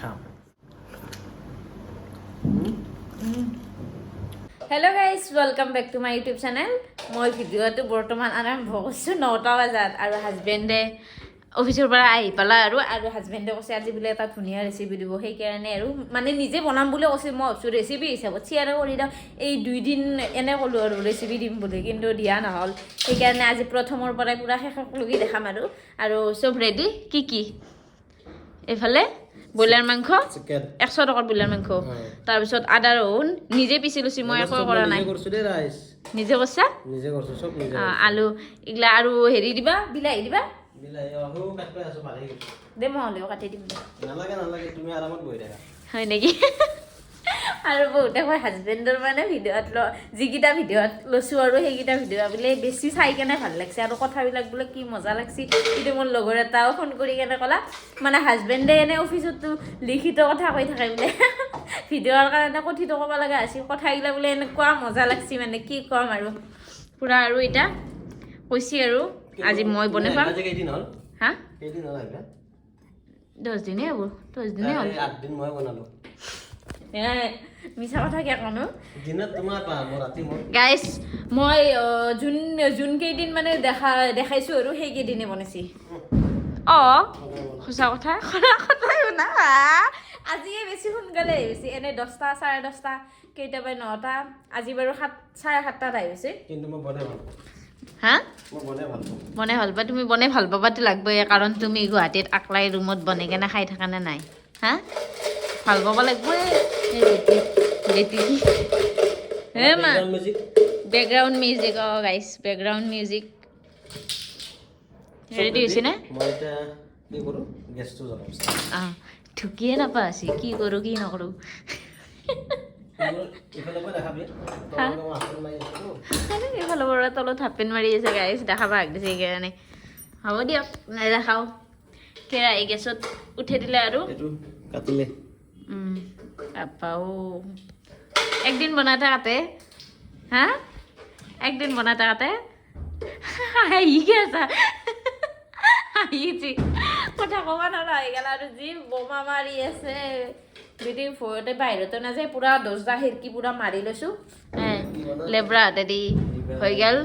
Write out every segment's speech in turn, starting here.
খাম Hello guys, welcome back to my YouTube channel. মই ভিডিওটো বৰ্তমান আৰম্ভ কৰিছোঁ 9টা বজাত আৰু হাজবেণ্ডে অফিচৰ পৰা আহি পালা আৰু হাজবেণ্ডে কৈছে আজি বোলে এটা ধুনীয়া ৰেচিপি দিব সেইকাৰণে আৰু মানে নিজে বনাম বুলি কৈছে মই ভাবছোঁ ৰেচিপি হিচাপত শ্বেয়াৰ কৰি দিওঁ এই 2 দিন এনে ক'লোঁ আৰু ৰেচিপি দিম বুলি কিন্তু দিয়া নহ'ল সেইকাৰণে আজি প্ৰথমৰ পৰাই পুৰা শেষলৈকে দেখাম আৰু চব ৰেডি কি এইফালে ব্ৰইলাৰ মাংস 100 টকাৰ ব্ৰইলাৰ মাংস তাৰপিছত আদা ৰহুন নিজে পিছি লৈছি মই একো কৰা নাই নিজে কৰিছা নিজে কৰিছো সব নিজে আলু ইগলা আৰু হেৰি দিবা বিলাহী দিবা বিলাহী আহু কাটবা আছে ভালে গৈছে দে মহলেও কাটি দিম দে নালাগে তুমি আৰামত বহি থাকা হয় নেকি আৰু বহুতে কয় হাজবেণ্ডৰ মানে ভিডিঅ'ত যিকেইটা ভিডিঅ'ত লৈছোঁ আৰু সেইকেইটা ভিডিঅ' বোলে বেছি চাই কেনে ভাল লাগছে আৰু কথাবিলাক বোলে কি মজা লাগছি কিন্তু মোৰ লগৰ এটাও ফোন কৰি কেনে ক'লা মানে হাজবেণ্ডে এনে অফিচতো লিখিত কথা কৈ থাকে বোলে ভিডিঅ'ৰ কাৰণে কথিত ক'ব লগা আছিল কথাগিলা বোলে এনেকুৱা মজা লাগছি মানে কি ক'ম আৰু পুৰা আৰু এতিয়া কৈছি আৰু আজি মই বনাই খাম আজি কেইদিন হ'ল হা কেইদিন হ'ল আহিবা 10 দিনে হ'ব 10 দিনে হ'ল 8 দিন মই বনালো মিছা কথা কিয় কনো দিনত তোমাৰ পা মই ৰাতি মই গাইছ মই যোন কেইদিন মানে দেখাইছোঁ আৰু সেই কেইদিনে বনাইছি সঁচা কথা কথাই শুনা আজিয়ে বেছি সোনকালে আহিছে এনে 10টা 10:30 কেইটাবা 9টা আজি বাৰু 7:30 আহিছে কিন্তু মই বনাই ভাল হা মই বনাই ভাল বনাই ভাল পা তুমি বনাই ভাল পাবাতো লাগবই কাৰণ তুমি গুৱাহাটীত আকলাই ৰুমত বনাই কেনে খাই থাকা নে নাই হা ভাল পাব লাগবই বেকগ্ৰাউণ্ড মিউজিক গাইছ বেকগ্ৰাউণ্ড মিউজিক ৰেডি হৈছে নে মই এটা কি কৰোঁ গেছটো জ্বলাম ঢুকিয়ে নাপা আছে কি কৰোঁ কি নকৰোঁ এইফালৰ পৰা তলত হাফপেণ্ট মাৰি আছে গাইছ দেখাবা হাক দিছে সেইকাৰণে হ'ব দিয়ক নেদেখাওঁ কেৰাহী গেছত উঠাই দিলে আৰু কাটিলে আপাও একদিন বনাই থাকাতে হা একদিন বনাই থাকাতে হাঁহি আছা হাঁহিছি কথা ক'ব নোৱাৰা হৈ গ'ল আৰু যি বোমা মাৰি আছে বেটি ভয়তে বাহিৰতে নাযায় পুৰা 10টা খিৰিকী পুৰা মাৰি লৈছোঁ লেবৰা হাতেদি হৈ গ'ল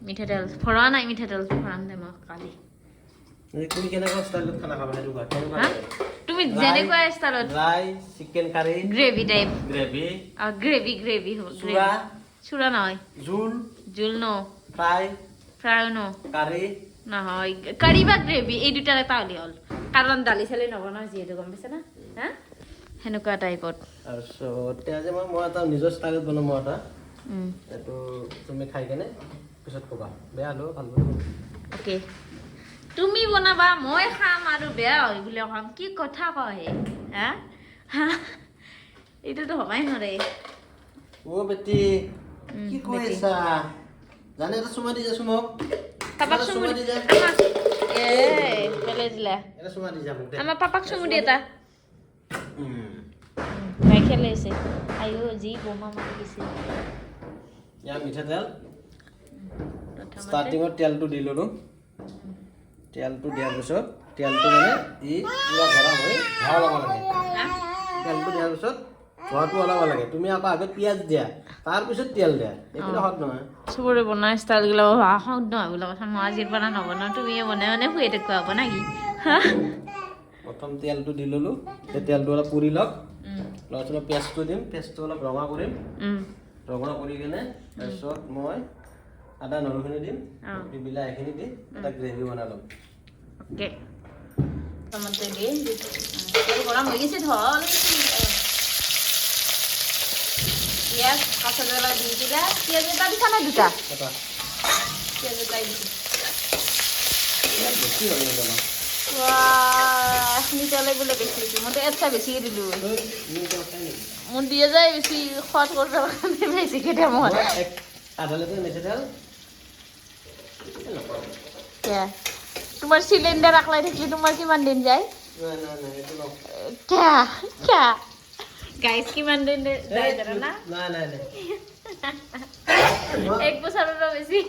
মিঠাতেল ভৰা নাই মিঠাতেল ভৰাম দে মই কালি তুমি কেনেকুৱা ষ্টাইলত খানা খাবা সেইটো কোৱা তুমি যেনেকুৱা ষ্টাইলত dry chicken curry gravy type gravy হ'ল চুৰা চুৰা নহয় জোল ন ফ্ৰাই ন কাৰী নহয় কাৰী বা গ্ৰেভি এই দুটাৰ এটা হ'লে হ'ল কাৰণ দালি চালি নবনাওঁ যিহেতু গম পাইছে না হা সেনেকুৱা টাইপত তাৰপিছত আজি মই এটা নিজৰ ষ্টাইলত বনাম মই এটা এইটো তুমি খাই কেনে পিছত ক'বা বেয়া হ'লেও ভাল হ'ব অ'কে তুমি বনাবা মই খাম আৰু বেয়া হয় বুলি ক'ম কি কথা কয় হা এইটোতো হ'বাই নোৱাৰে বেটি কি কৈ আছা জানে এটা চুমা দি যাচোন মোক পাপাক চুমু দি যা পেলাই দিলা এটা চুমা দি যা মোক আমাৰ পাপাক চুমু দি এটা গাই খেলি আছে আইও যি বোমা মাৰি গৈছে ইয়াৰ মিঠাতেল ষ্টাৰ্টিঙত তেলটো দি ল'লোঁ তেলটো দিয়াৰ পিছত তেলটো মানে ই পুৰা গৰম হৈ ধোঁৱা ওলাব লাগে তেলটো দিয়াৰ পিছত ধোঁৱাটো ওলাব লাগে তুমি আকৌ আগত পিঁয়াজ দিয়া তাৰপিছত তেল দিয়া এইবিলাক সদ নহয় চবৰে বনোৱা ষ্টাইলগিলা সদ নহয় বোলা কথা মই আজিৰ পৰা নবনাওঁ তুমিয়ে বনাই মানে শুই দেখুৱা হ'ব নাকি প্ৰথম তেলটো দি ল'লোঁ তেলটো অলপ পুৰি লওক লগত অলপ পেষ্টটো দিম পেষ্টটো অলপ ৰঙা কৰিম ৰঙা কৰি কিনে তাৰপিছত মই আদা নহৰুখিনি দিম বিলাহীখিনি দি এটা গ্ৰেভি বনাই ল'ম অ'কে টমাটো দিয়ে তেল গৰম হৈ গৈছে ধল পিঁয়াজ কাঁচা জ্বলা দি দিলা পিঁয়াজ এটা দিছা নে দুটা পিঁয়াজ এটাই দিছোঁ মিঠালে বোলে বেছি দিছোঁ মইতো এটা বেছিকৈ দিলোঁ মোৰ দিয়ে যায় বেছি সোৱাদ কৰিব কাৰণে বেছিকৈ দিয়া মই আধা লিটাৰ মিঠাতেল তোমাৰ চিলিণ্ডাৰ আকলাই থাকিলে তোমাৰ কিমান দিন যায় গাইজ কিমান দিন যায় জানা না এক বছৰৰো বেছি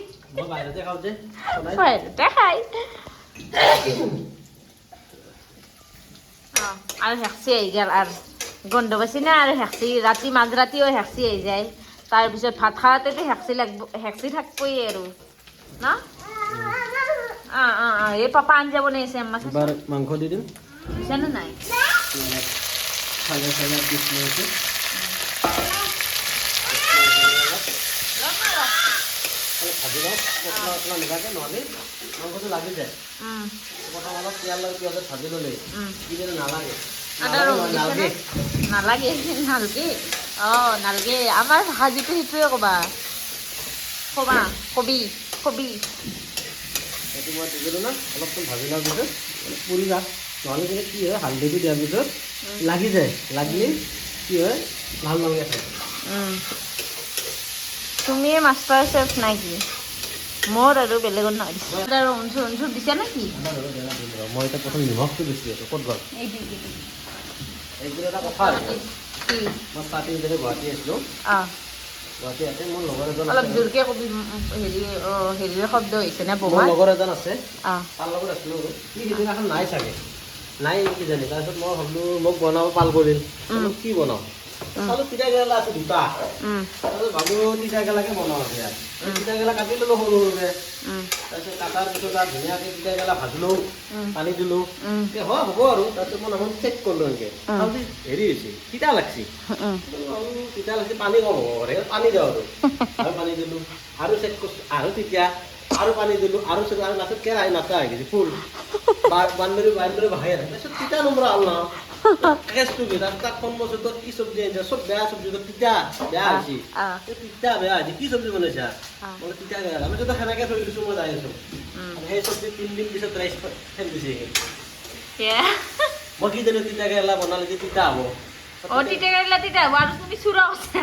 বাহিৰতে খাই আৰু হেঁচি আহি গ'ল আৰু গন্ধ পাইছি না আৰু হেঁচি ৰাতি মাজৰাতিও হেঁচি আহি যায় তাৰপিছত ভাত খাওঁতেতো হেঁচি লাগব হেঁচি থাকবই আৰু ন এই পাপা আঞ্জা বনাইছে আম্মা এবাৰ মাংস দি দিম দিছেনে নাই খালে খালে পিছ লৈছোঁ ভাজি লওঁ মছলা চছলা নিবাকে নহ'লে মাংসটো লাগি যায় প্ৰথম অলপ পিঁয়াজ আৰু পিঁয়াজত ভাজি ল'লে কি যেন নালাগে নালাগে নালাগে নালগে নালগে আমাৰ ভাজিটো সেইটোৱে ক'বা ক'বা কবি কবি সেইটো মই দি দিলোঁ না অলপমান ভাজি লোৱাৰ পিছত পুৰি যাওক নহ'লে কিন্তু কি হয় হালধিটো দিয়াৰ পিছত লাগি যায় লাগিলে কি হয় ভাল নালাগে খাই তুমিয়ে মাষ্টাৰ চেফ নাকি মোৰ আৰু বেলেগত নহয় আৰু অঞ্চল দিছে নেকি মই এতিয়া প্ৰথম নিমখটো বেছি আছোঁ ক'ত গ'ল এইটো এটা কথা মই ষ্টাৰ্টিং যেতিয়া গুৱাহাটী আছিলোঁ গুৱাহাটী আছে মোৰ লগৰ এজন অলপ জোৰকৈ কবি হেৰিৰ শব্দ হৈছে নে মোৰ লগৰ এজন আছে তাৰ লগত আছিলোঁ সি সিদিনাখন নাই চাগে নাই কিজানি তাৰপিছত মই ভাবিলোঁ মোক বনাব পাল কৰিল কি বনাওঁ চালোঁ তিতা কেৰেলা আছে দুটা তাৰপিছত ভাবিলোঁ তিতা কেৰেলাকে বনাওঁ আছে ইয়াত তিতা কেৰেলা কাটি ল'লোঁ সৰু সৰুকৈ তাৰপিছত কাটাৰ পিছত আৰু ধুনীয়াকৈ তিতা কেৰেলা ভাজিলোঁ পানী দিলোঁ হয় হ'ব আৰু তাৰপিছত মই এখন চেক কৰিলোঁ এনেকৈ তাৰপিছত হেৰি হৈছে তিতা লাগছি তিতা লাগছি পানী কম হ'ব পাৰে পানী দিওঁ আৰু পানী দিলোঁ আৰু চেক কৰিছোঁ আৰু তেতিয়া আৰু পানী দিলোঁ আৰু চেক আৰু নাচত কেৰাহী নাচা হৈ গৈছে ফুল বান্দৰী বাহাই আছে তাৰপিছত তিতা নম্বৰ আল ন কেচটো কি তাক ফোন কৰিছোঁ তোৰ কি চব্জি আনিছা চব বেয়া চব্জি তোৰ তিতা বেয়া হৈছে তিতা বেয়া হৈছে কি চব্জি বনাইছা মই তিতা বেয়া আমি যদি সেনেকৈ থৈ দিছোঁ মই যাই আছোঁ সেই চব্জি 3 দিন পিছত ৰাইচ ফেল দিছে মই কি জানো তিতা কেৰেলা বনালে যে তিতা হ'ব তিতা কেৰেলা তিতা হ'ব আৰু তুমি চুৰা কৈছা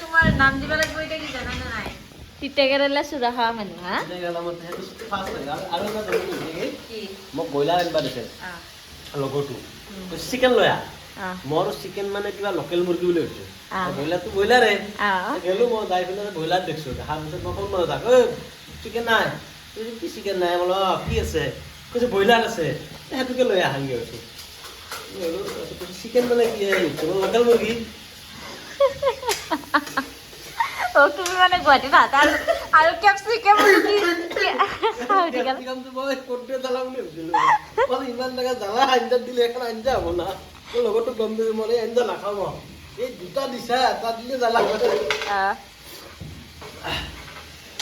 তোমাৰ নাম দিব লাগিব এতিয়া কি জানা নাই তিতা কেৰেলা চুৰা খোৱা মানুহ হা মোক ব্ৰইলাৰ আনিব দিছে লগৰটো চিকেন লৈ আহ মোৰ চিকেন মানে কিবা লোকেল মুৰ্গী বুলি কৈছোঁ ব্ৰইলাৰটো ব্ৰইলাৰে গ'লোঁ মই যাই পিনে ব্ৰইলাৰ দেখিছোঁ দেখাৰ পিছত মই ফোন মাৰোঁ তাক ঐ চিকেন নাই কি চিকেন নাই বোলো কি আছে কৈছে ব্ৰইলাৰ আছে সেইটোকে লৈ আহাংগৈ কৈছোঁ চিকেন মানে কি লোকেল মুৰ্গী তুমি মানে গুৱাহাটীত ভাত আৰু কেপচিকাম ইমান টকা জ্বালা আঞ্জাত দিলে এখন আঞ্জা হ'ব না তোৰ লগতো গম দিছোঁ মই এই আঞ্জা নাখাওঁ এই দুটা দিছা এটা দিলে জ্বালা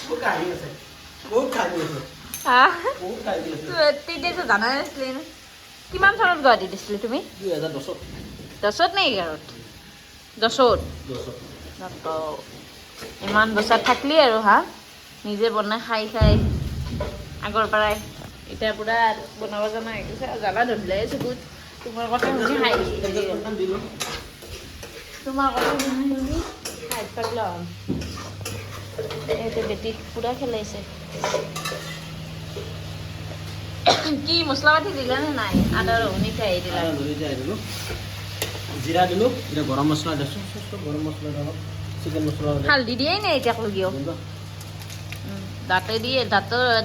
বহুত কাহিনী আছে বহুত কাহিনী আছে বহুত কাহিনী আছে তেতিয়াতো জানাই নাছিলি কিমান চনত গুৱাহাটীত দিছিলি তুমি 2010 10ত নে 11ত 10ত ইমান বছৰ থাকলি আৰু হা নিজে বনাই খাই খাই আগৰ পৰাই এতিয়া পূৰা বনাব জনা হৈ গৈছে জ্বালা ধৰিলে চকুত তোমাৰ কথা শুনি খাই তোমাৰ কথা শুনি শুনি খাই পাগলা হ'ম এইটো বেটিক পূৰা খেলাইছে কি মছলা পাতি দিলানে নাই আদা ৰহুনি খাই দিলা জিৰা দিলোঁ এতিয়া গৰম মছলা দিছোঁ গৰম মছলা অলপ চিকেন মছলা হালধি দিয়াই নাই এতিয়া কলগিও দাঁতে দিয়ে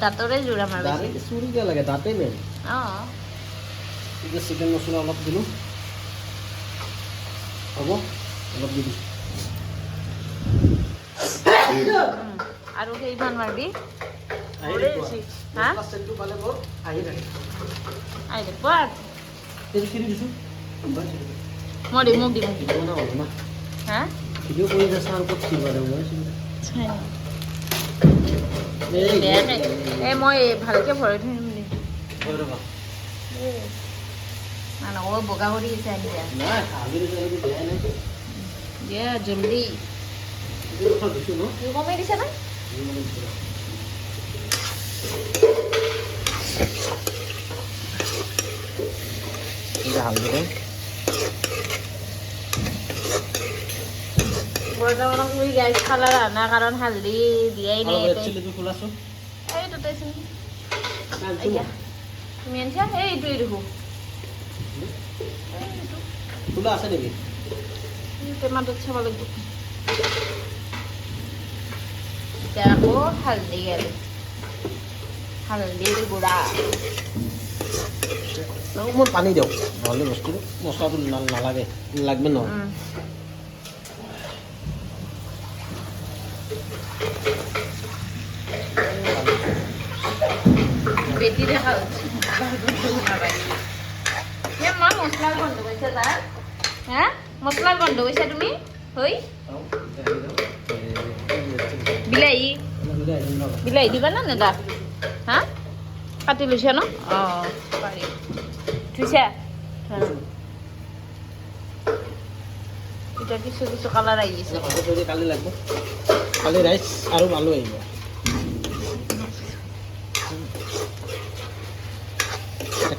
দাঁতৰে জোৰা মাৰিছে চুৰি কিয় লাগে দাঁতেই মেইন এতিয়া চিকেন মছলা অলপ দিলোঁ হ'ব অলপ দি দিছোঁ আৰু সেইমান মাৰিবি আহি থাকে মই দিম মোক দিম হা ভিডিঅ' কৰি আছে আৰু ক'ত চিৰিব মই ভালকৈ ভৰাই থৈ দিম নক'ব বগা কৰি আছে দিয়া জল্দি কমাই দিছে না হালধি বৰ্তমানক মই গাইজ খালাৰ আনা কাৰণ হালধি দিয়াই নাই এইটোতে তুমি আনিছা এইটোৱে দেখো খোলা আছে নেকি টেমাটোত চাব লাগিব এতিয়া আকৌ হালধি গেল হালধিৰ গুড়া অকণমান পানী দিয়ক নহ'লে বস্তুটো মছলাটো নালাগে লাগবে নহয় বেটি দেখা মা মছলাৰ গন্ধ কৈছে তাৰ হা মছলাৰ গন্ধ কৈছা তুমি হৈ বিলাহী বিলাহী দিবা না দাদা হা কাটি লৈছা ন অঁ পাৰি থৈছা এতিয়া কিছু কিছু কালাৰ আহি আছে কালি লাগিব কালি ৰাইচ আৰু আলু আহিব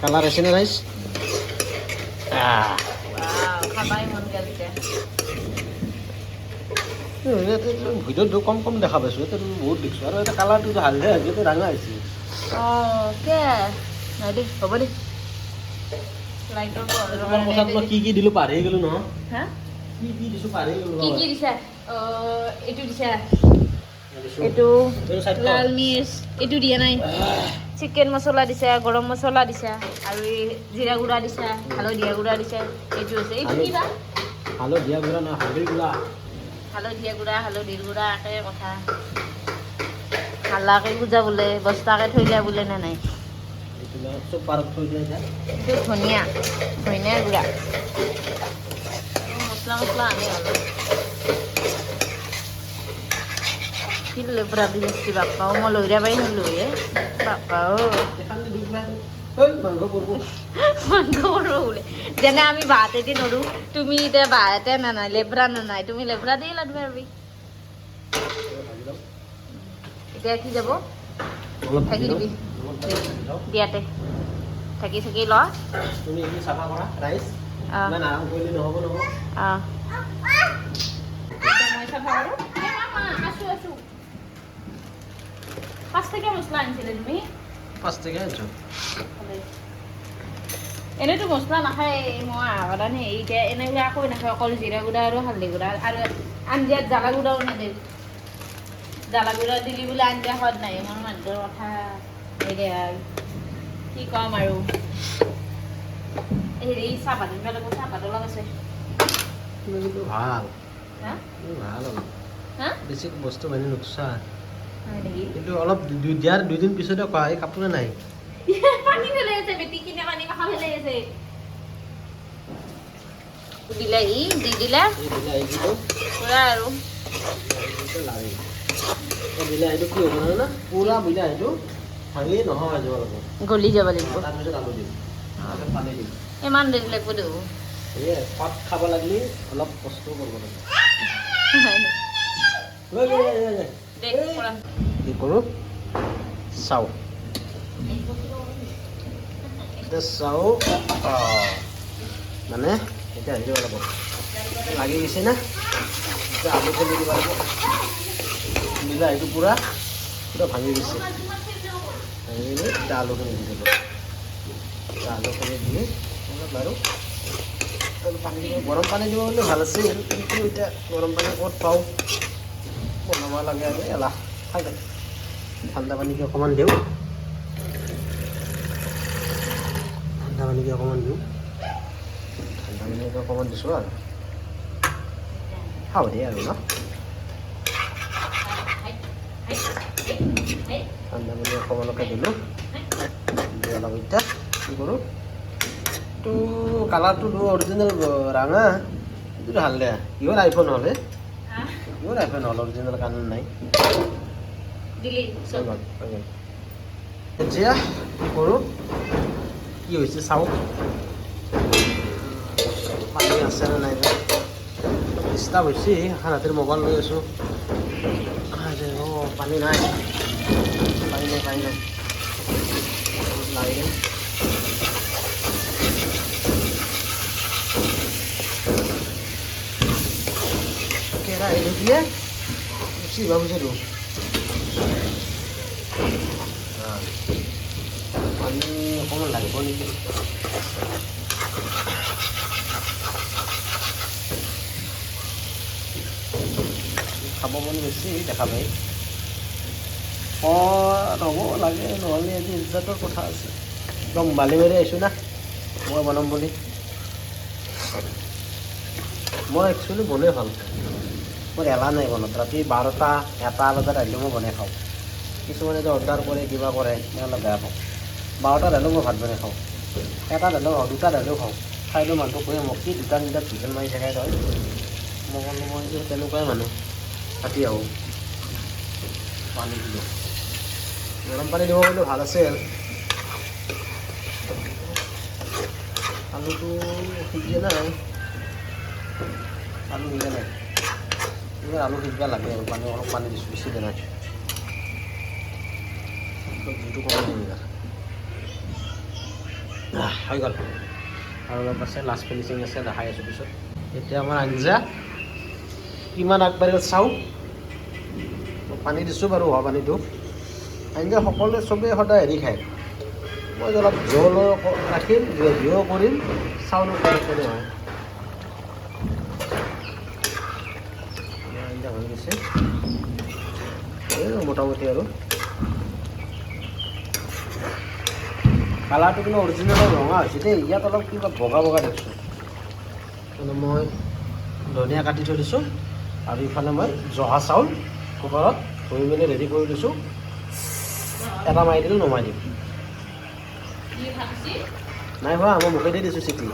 কালাৰ আছে নে ৰাইচ খাবাই মন গেলছে ভিডিঅ'টো কম কম দেখা পাইছোঁ এতিয়া বহুত দেখিছোঁ আৰু এটা কালাৰটো হালধীয়া হৈছে এইটো ৰঙা হৈছে অঁ কে নাই দেই হ'ব দেই লাইটৰ কথাত মই কি দিলোঁ পাহৰি গ'লোঁ নহয় হা কি দিছোঁ পাহৰি গ'লোঁ কি দিছা এইটো দিছা এইটো লাল মিৰ্চ এইটো দিয়া নাই চিকেন মছলা দিছা গৰম মছলা দিছা আৰু এই জিৰা গুড়া দিছা হালধীয়া গুড়া দিছা এইটো হৈছে এইটো কিবা হালধীয়া গুড়া নহয় হালধিৰ গুড়া হালধীয়া গুড়া হালধিৰ গুড়া একে কথা হালাকে বুজাবলৈ বস্তাকে থৈলা বোলে নে নাই চব পাৰত থৈ দিয়া যায় এইটো ধনিয়া ধনিয়াৰ গুড়া মছলা মছলা আনি অলপ কি লেবৰা দি আসছি বাপ্পাও মই লৈ যাবাই হ'লো বাপ্পাও মাংস কৰিব বোলে যেনে আমি ভাত এদি নৰো তুমি এতিয়া ভাতে নানাই লেবৰা নানাই তুমি লেবৰা দি লাদ পাৰবি এতিয়া কি যাব থাকি দিবি দিয়াতে থাকি থাকি ল তুমি এই চাফা কৰা ৰাইচ না আৰাম কৰিলে নহ'ব নহয় মই চাফা কৰোঁ আছো 5 টাকা মছলা আনিছিলে তুমি 5 টাকা আনিছো এনেতো মছলা নাখায় মই আগতে এতিয়া এনেকৈ আকৌ নাখায় অকল জিৰা গুড়া আৰু হালধি গুড়া আৰু আঞ্জাত জ্বালা গুড়াও নিদিওঁ জ্বালা গুড়া দিলি বোলে আঞ্জা সোৱাদ নাই মোৰ মানুহটোৰ কথা হেৰি আৰু কি ক'ম আৰু হেৰি চাহপাত লাগিব চাহপাত অলপ আছে ভাল হা ভাল হা বেছি বস্তু মানে নোকচান হয় নেকি কিন্তু অলপ দিয়াৰ 2 দিন পিছতে কোৱা এই কাপোৰে নাই পানী ফেলাই আছে বেটি কিনে পানী মাখা ফেলাই আছে বিলাহী দি দিলা পুৰা আৰু বিলাহীটো কি হ'ব জানা পুৰা বিলাহীটো ভাঙি নহয় যাব লাগিব গলি যাব লাগিব তাৰপিছত আলু দিম পানী দিম ইমান দেৰি লাগিব দেই এই পাত খাব লাগিলে অলপ কষ্ট কৰিব লাগে কি কৰোঁ চাওঁ এতিয়া চাওঁ মানে এতিয়া আহি দিব লাগিব লাগি গৈছে না এতিয়া আলু খুলি দিব লাগিব বিলাহীটো পুৰা পুৰা ভাঙি গৈছে ভাঙি গ'লে এতিয়া আলুখিনি দি দিব এতিয়া আলুখিনি দি অলপ আৰু পানী দিব গৰম পানী দিব হ'লে ভাল আছিল কিন্তু এতিয়া গৰম পানী ক'ত পাওঁ বনাব লাগে আৰু এলাহ থাকে ঠাণ্ডা পানীকে অকণমান দিওঁ ঠাণ্ডা পানীকে অকণমান দিওঁ ঠাণ্ডা পানীকে অকণমান দিছোঁ আৰু খাব দিয়ে আৰু ন ঠাণ্ডা পানী অকণমানকে দিলোঁ দি অলপ এতিয়া কি কৰোঁ এইটো কালাৰটো অৰিজিনেল ৰঙা এইটো হালধীয়া ইহঁৰ আইফোন হ'লে ইহঁৰ আইফোন হ'ল অৰিজিনেল কালাৰ নাই এতিয়া কি কৰোঁ কি হৈছে চাওঁ পানী আছেনে নাই ডিষ্টাৰ্ব হৈছে হাতে মোবাইল লৈ আছোঁ অঁ পানী নাই পানী নাই পানী নাই লাগে কেৰাহীটো দিয়ে গুচি ভাবিছিলোঁ পানী অকণমান লাগিব নেকি খাব মন বেছি দেখা পাই ৰ'ব লাগে নহ'লে আজি ইজ্জতৰ কথা আছে একদম বালি মাৰি আহিছোঁ না মই বনাম বুলি মই একচুৱেলি বনাই ভাল পাওঁ মোৰ এলাহ নাই বনাত ৰাতি 12টা 1টা বজাত আহিলেও মই বনাই খাওঁ কিছুমানে যে অৰ্ডাৰ কৰে কিবা কৰে মই অলপ বেয়া পাওঁ 12টাত হ'লেও মই ভাত বনাই খাওঁ 1টাত হ'লেও 2টাত হ'লেও খাওঁ খাই লৈ মানুহটো কৈ মোক কি 2টা 3টাত ভিজেল মাৰি থাকাই তই মই ক'লোঁ মই তেনেকুৱাই মানুহ ৰাতি আহোঁ পানী দিলোঁ গৰম পানী দিব পাৰিলে ভাল আছিল আলুটো সিজে নাই আলু সিজে নাই এইবাৰ আলু সিজিব লাগে আৰু পানী অলপ পানী দিছোঁ বেছি দিয়া নাই চব্জিটো কমাই দিম এইবাৰ হৈ গ'ল আৰু অলপ আছে লাষ্ট ফিনিচিং আছে দেখাই আছোঁ পিছত এতিয়া আমাৰ আঞ্জা কিমান আগবাঢ়িল চাওঁ পানী দিছোঁ বাৰু হোৱা পানীটো আঞ্জা সকলোৱে চবেই সদায় হেৰি খায় মই অলপ জোলো ৰাখিম গ্ৰেভিও কৰিম চাউলো কৰি হয় আঞ্জা হৈ গৈছে এই মোটামুটি আৰু কালাৰটো কিন্তু অৰিজিনেল ৰঙা হৈছে দেই ইয়াত অলপ কিবা বগা বগা দেখিছোঁ মানে মই ধনিয়া কাটি থৈ দিছোঁ আৰু ইফালে মই জহা চাউল কুকাৰত ধুই মেলি ৰেডি কৰি দিছোঁ এটা মাৰি দিলোঁ নমাই দিম নাই হোৱা মই মুখেদি দিছোঁ চিটি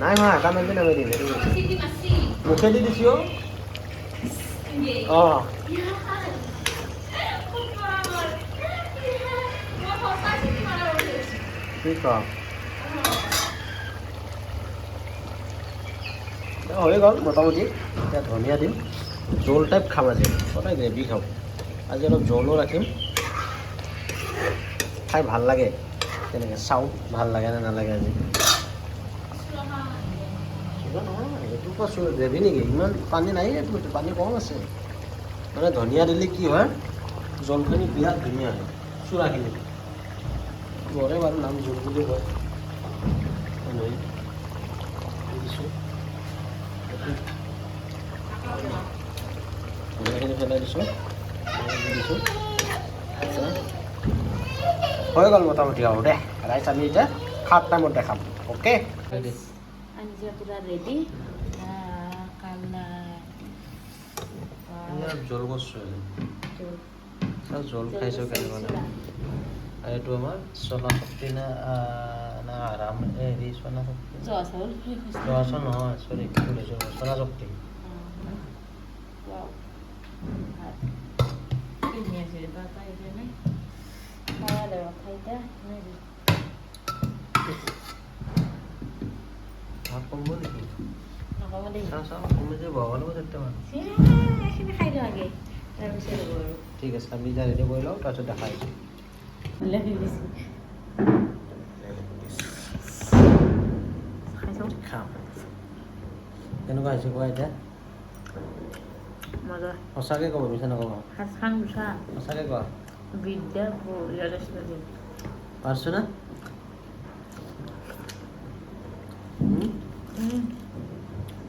নাই হোৱা এটা মাৰি নামাই দিম সেইটো মুখেদি দিছোঁ অঁ ঠিক হৈ গ'ল মোটামুটি এতিয়া ধনিয়া দিম জোল টাইপ খাম আজি সদায় গ্ৰেভি খাওঁ আজি অলপ জোলো ৰাখিম খাই ভাল লাগে তেনেকৈ চাওঁ ভাল লাগে নে নালাগে আজি নহয় এইটো কৈছোঁ গ্ৰেভি নেকি ইমান পানী নাই এইটো পানী কম আছে মানে ধনিয়া দিলে কি হয় জলখিনি বিৰাট ধুনীয়া হয় চূড়াখিনি বৰে বাৰু নাম জোল বুলি কয় দিছোঁ ধনিয়াখিনি পেলাই দিছোঁ দিছোঁ হৈ গ'ল মোটামুটি আৰু দে ৰাইচ আমি এতিয়া খাত টাইমত দেখাম অ'কে আঞ্জা পুৰা ৰেডি জোল কৰিছোঁ চাওঁ জোল খাইছোঁ কেনেকুৱা আৰু এইটো আমাৰ চনা শক্তি না আৰাম হেৰি চনা শক্তি জহা চাউল নহয় চৰি ভুলিছোঁ চনা শক্তি ভাত কমব নেকি চাওঁ কমি যে বহাব লাগিব ঠিক আছে আমি এতিয়া ৰেডি কৰি লওঁ তাৰপিছত দেখাই আছোঁ খাম কেনেকুৱা হৈছে কোৱা এতিয়া সঁচাকৈ ক'ব মিছা নক'ব সঁচাকৈ কোৱা পাৰছোঁ না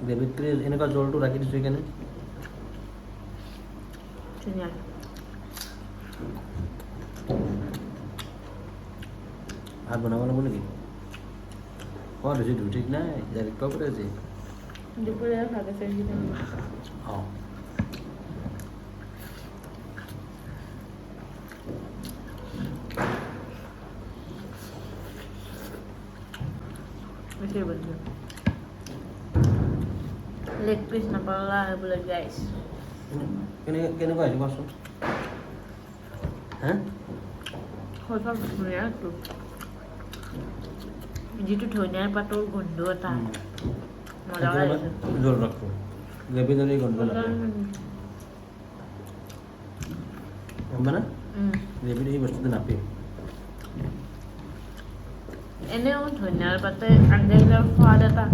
গ্ৰেভিত এনেকুৱা জলটো ৰাখি দিছোঁ সেইকাৰণে ভাত বনাব লাগিব নেকি অঁ ধুইছোঁ ধুই ঠিক নাই ৰাতিপুৱা কৰি আছে অঁ লেগ পিচ নাপালা বোলে গাইছ কেনেকুৱা হৈছে কোৱাচোন হা যিটো ধনিয়াৰ পাতৰ গোন্ধ এটা মজা লাগিছে জোল ৰাখোঁ গ্ৰেভি ধৰি গোন্ধ গম পানা গ্ৰেভি এই বস্তুটো নাপায় এনেও ধনিয়াৰ পাতে আঞ্জাবিলাক সোৱাদ এটা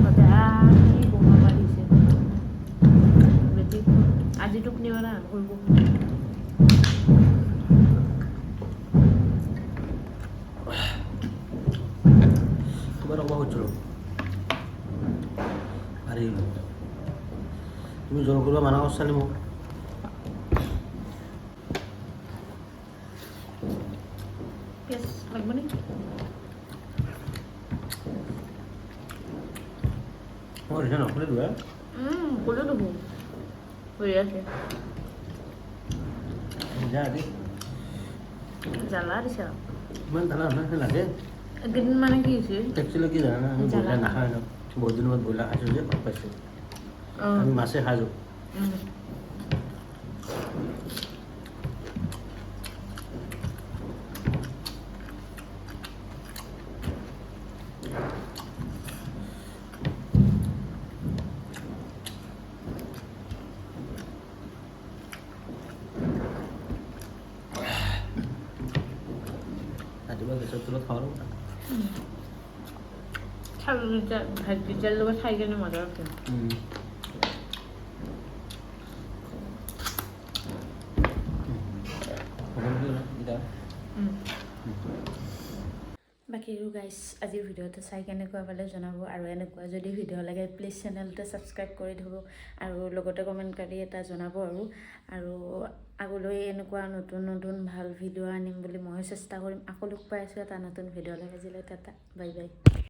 বনোৱা পাৰিছে আজি টোপনি মাৰা কৰিব তোমাৰ ৰ'ব খুজিছিলোঁ আৰে তুমি জোল কৰিব মানা কৰিছানে মোক লাগব নি মই ৰিজা নকলে দুয়া ক'লো দেবো হৈ আছে যা দি জ্বালা দিছে ইমান জ্বালা নহয় লাগে একদিন মানে কি হৈছে একচুৱেলি কি জানা আমি ব্ৰইলাৰ নাখাওঁ ন বহুত দিনৰ মূৰত ব্ৰইলাৰ খাইছোঁ যে ভাল পাইছোঁ আমি মাছে খাইছোঁ ৰাতিপুৱা গেছৰ তলত খাওঁ ভাজিৰ লগত খাই কেনে মজা আছে বাকী আৰু গাইজ আজিৰ ভিডিঅ'টো চাই কেনেকুৱা পালে জনাব আৰু এনেকুৱা যদি ভিডিঅ' লাগে প্লিজ চেনেলটো ছাবস্ক্ৰাইব কৰি থ'ব আৰু লগতে কমেণ্ট কৰি এটা জনাব আৰু আগলৈ এনেকুৱা নতুন নতুন ভাল ভিডিঅ' আনিম বুলি মই চেষ্টা কৰিম আকৌ লগ পাই আছোঁ এটা নতুন ভিডিঅ' লাগে আজিলৈ টাটা বাই বাই